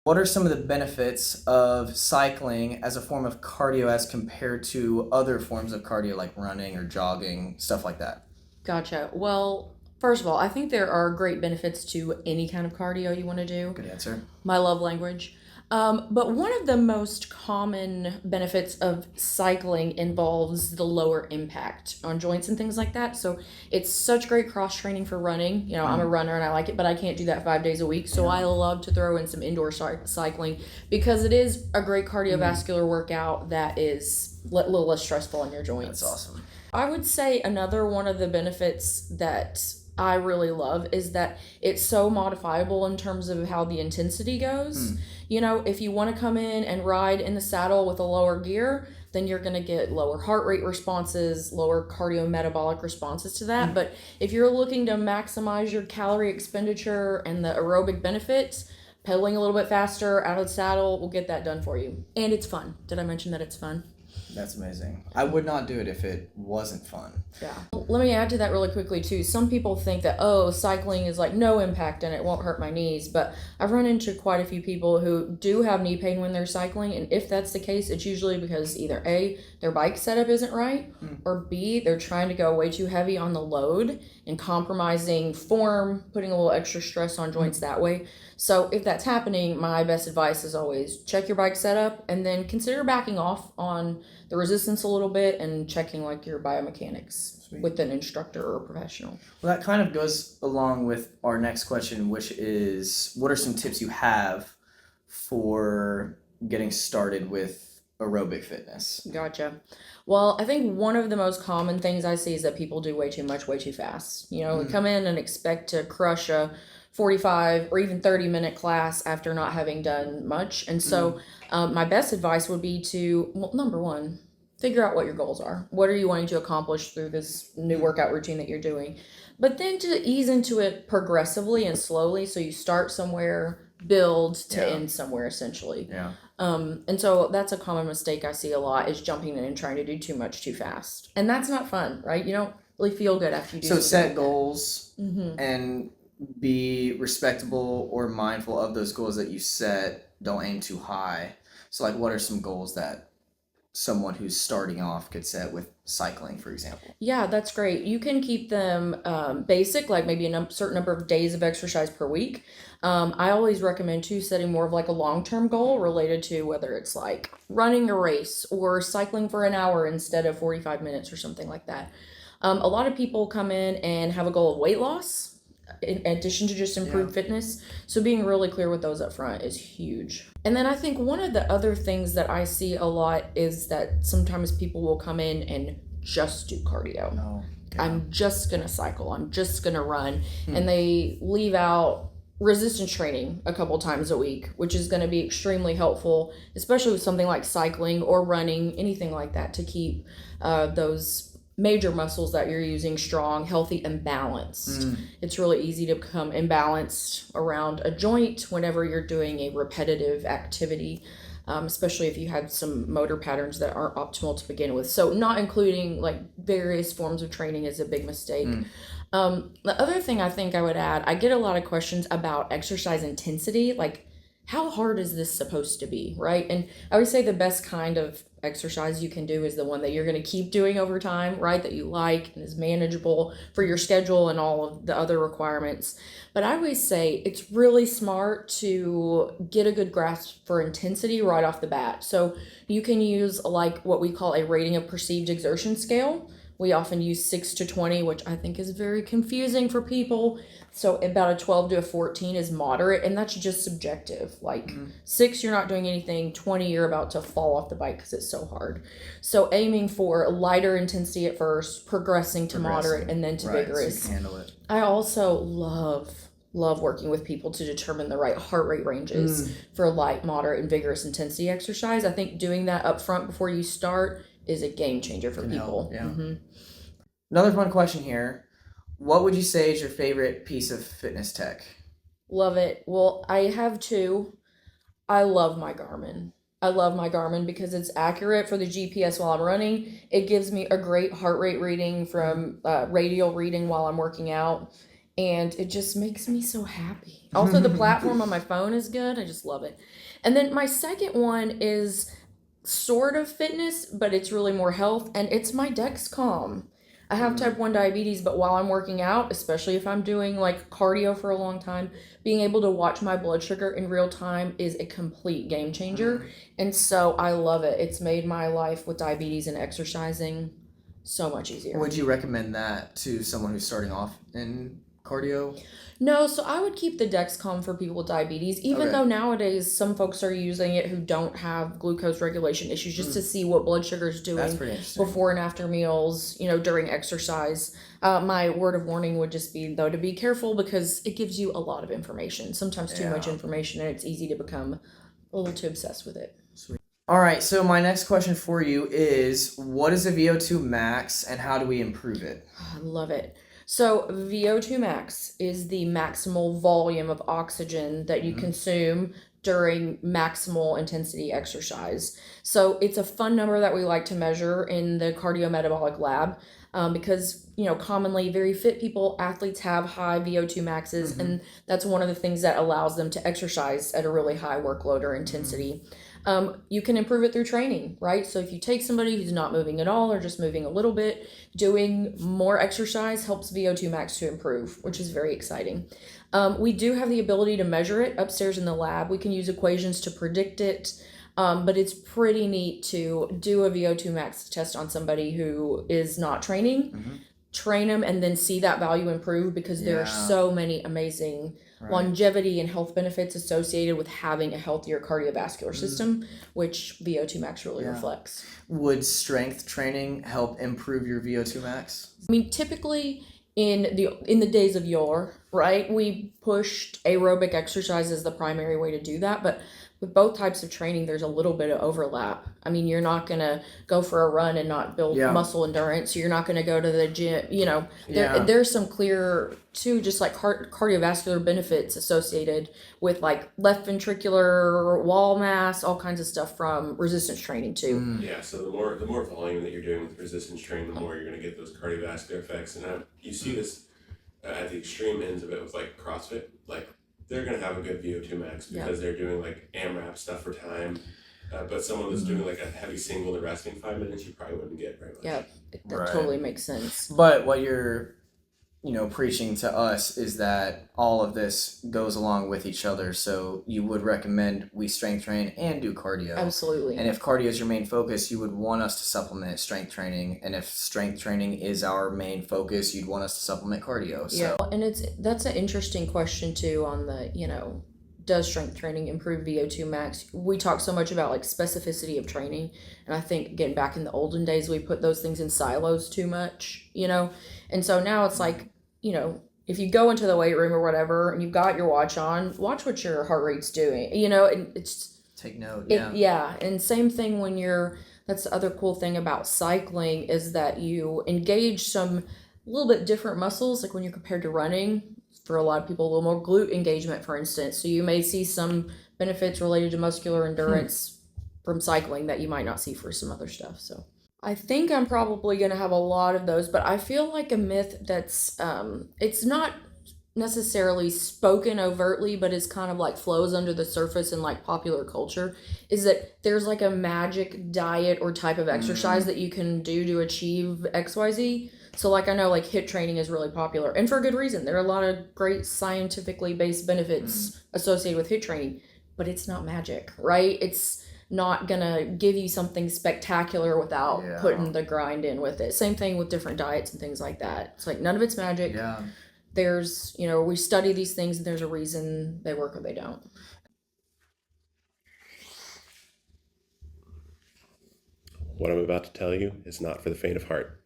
What are some of the benefits of cycling as a form of cardio as compared to other forms of cardio like running or jogging, stuff like that? Gotcha. Well, first of all, I think there are great benefits to any kind of cardio you want to do. Good answer. My love language. But one of the most common benefits of cycling involves the lower impact on joints and things like that. So it's such great cross training for running. I'm a Mm, runner and I like it, but I can't do that 5 days a week. So yeah. I love to throw in some indoor cycling because it is a great Mm, cardiovascular workout that is a little less stressful on your that's joints. awesome. I would say another one of the benefits that I really love is that it's so modifiable in terms of how the intensity goes. Mm, If you want to come in and ride in the saddle with a lower gear, then you're going to get lower heart rate responses, lower cardiometabolic responses to that. mm. But if you're looking to maximize your calorie expenditure and the aerobic benefits, pedaling a little bit faster out of the saddle will get that done for you. And it's fun. Did I mention that it's fun? That's amazing. I would not do it if it wasn't fun. Yeah. Let me add to that really quickly too. Some people think that cycling is like no impact and it won't hurt my knees, but I've run into quite a few people who do have knee pain when they're cycling, and if that's the case, it's usually because either A, their bike setup isn't right, Mm, or B, they're trying to go way too heavy on the load and compromising form, putting a little extra stress on joints mm. that way. So if that's happening, my best advice is always check your bike setup and then consider backing off on the resistance a little bit and checking like your biomechanics Sweet. with an instructor or a professional. Well, that kind of goes along with our next question, which is what are some tips you have for getting started with aerobic fitness? Gotcha. Well, I think one of the most common things I see is that people do way too much, way too fast. We Mm, come in and expect to crush a 45 or even 30-minute class after not having done much. And mm, so, my best advice would be to, well, number one, figure out what your goals are. What are you wanting to accomplish through this new mm. workout routine that you're doing? But then to ease into it progressively and slowly. So you start somewhere, build to Yeah, end somewhere essentially. yeah. And so that's a common mistake I see a lot is jumping in and trying to do too much too fast. And that's not fun, right? You don't really feel good after you do So something set like that. goals Mm-hmm. and be respectable or mindful of those goals that you set. Don't aim too high. So, like, what are some goals that someone who's starting off could set with cycling, for example? Yeah, that's great. You can keep them basic, like maybe a certain number of days of exercise per week. I always recommend too setting more of like a long-term goal related to whether it's like running a race or cycling for an hour instead of 45 minutes or something like that. A lot of people come in and have a goal of weight loss in addition to just Yeah. improved fitness. So being really clear with those up front is huge. And then I think one of the other things that I see a lot is that sometimes people will come in and just do cardio. Oh, yeah. I'm just gonna cycle, I'm just gonna run. Hmm. And they leave out resistance training a couple times a week, which is going to be extremely helpful, especially with something like cycling or running, anything like that, to keep those major muscles that you're using strong, healthy, and balanced. Mm, It's really easy to become imbalanced around a joint whenever you're doing a repetitive activity, especially if you have some motor patterns that aren't optimal to begin with. So, not including like various forms of training is a big mistake. mm, The other thing I think I would add, I get a lot of questions about exercise intensity, like how hard is this supposed to be, right? And I would say the best kind of exercise you can do is the one that you're going to keep doing over time, right? That you like and is manageable for your schedule and all of the other requirements. But I always say it's really smart to get a good grasp for intensity right off the bat. So you can use like what we call a rating of perceived exertion scale. We often use 6 to 20, which I think is very confusing for people. So about a 12 to a 14 is moderate, and that's just subjective. Like mm. 6, you're not doing anything. 20, you're about to fall off the bike because it's so hard. So aiming for lighter intensity at first, progressing to moderate, Progressing. and then to Right, so you vigorous. can handle it. I also love working with people to determine the right heart rate ranges Mm, for light, moderate, and vigorous intensity exercise. I think doing that up front before you start is a game changer for can help, people. yeah. Another fun question here. What would you say is your favorite piece of fitness tech? Love it. Well, I have two. I love my Garmin. I love my Garmin because it's accurate for the GPS while I'm running. It gives me a great heart rate reading from radial reading while I'm working out. and it just makes me so happy. Also, the platform on my phone is good. I just love it. And then my second one is sort of fitness, but it's really more health, and it's my Dexcom. I have type 1 diabetes, but while I'm working out, especially if I'm doing like cardio for a long time, being able to watch my blood sugar in real time is a complete game changer. And so I love it. It's made my life with diabetes and exercising so much easier. Would you recommend that to someone who's starting off in cardio? No, so I would keep the Dexcom for people with diabetes, even Okay. though nowadays some folks are using it who don't have glucose regulation issues just to see what blood sugar is That's doing pretty interesting. before and after meals, during exercise. My word of warning would just be, though, to be careful because it gives you a lot of information, sometimes too much Yeah. information, and it's easy to become a little too obsessed with it. All right, so my next question for you is, what is a VO2 max and how do we improve it? I love it. So VO2 max is the maximal volume of oxygen that you consume during maximal intensity exercise. So it's a fun number that we like to measure in the cardiometabolic lab because, commonly very fit people, athletes have high VO2 maxes, and that's one of the things that allows them to exercise at a really high workload or intensity. You can improve it through training, right? So if you take somebody who's not moving at all or just moving a little bit, doing more exercise helps VO2 max to improve, which is very exciting. We do have the ability to measure it upstairs in the lab. We can use equations to predict it, but it's pretty neat to do a VO2 max test on somebody who is not training, train them, and then see that value improve because there are so many amazing longevity and health benefits associated with having a healthier cardiovascular system, which VO2 max really reflects. Would strength training help improve your VO2 max? I mean, typically in the days of yore, right, we pushed aerobic exercise as the primary way to do that, but with both types of training, there's a little bit of overlap. I mean, you're not going to go for a run and not build muscle endurance. You're not going to go to the gym. There's some clear, too, just like cardiovascular benefits associated with like left ventricular wall mass, all kinds of stuff from resistance training, too. Yeah, so the more volume that you're doing with resistance training, the more you're going to get those cardiovascular effects. And you see this at the extreme ends of it with like CrossFit. Like, they're going to have a good VO2 max because they're doing like AMRAP stuff for time. But someone that's doing like a heavy single and resting 5 minutes, you probably wouldn't get very much. Yeah, that totally makes sense. But what you're, preaching to us is that all of this goes along with each other. So you would recommend we strength train and do cardio. Absolutely. And if cardio is your main focus, you would want us to supplement strength training. And if strength training is our main focus, you'd want us to supplement cardio. So. Yeah, and that's an interesting question too on the, does strength training improve VO2 max? We talk so much about like specificity of training, and I think getting back in the olden days, we put those things in silos too much, and so now it's like, if you go into the weight room or whatever and you've got your watch on, watch what your heart rate's doing, and it's take note. And same thing when that's the other cool thing about cycling is that you engage some a little bit different muscles, like when you're compared to running. For a lot of people, a little more glute engagement, for instance. So you may see some benefits related to muscular endurance from cycling that you might not see for some other stuff. So I think I'm probably going to have a lot of those, but I feel like a myth that's, it's not necessarily spoken overtly, but it's kind of like flows under the surface in like popular culture, is that there's like a magic diet or type of exercise that you can do to achieve XYZ. So like I know like HIIT training is really popular, and for a good reason. There are a lot of great scientifically based benefits associated with HIIT training, but it's not magic, right? It's not gonna give you something spectacular without putting the grind in with it. Same thing with different diets and things like that. It's like none of it's magic. Yeah. There's, we study these things and there's a reason they work or they don't. What I'm about to tell you is not for the faint of heart.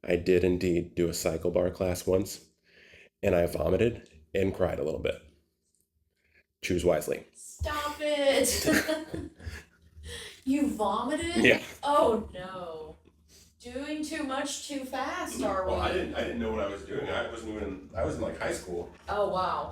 I did indeed do a cycle bar class once, and I vomited and cried a little bit. Choose wisely. Stop it! You vomited? Yeah. Oh no. Doing too much too fast, are we? Well, I didn't know what I was doing. I was in like high school. Oh wow.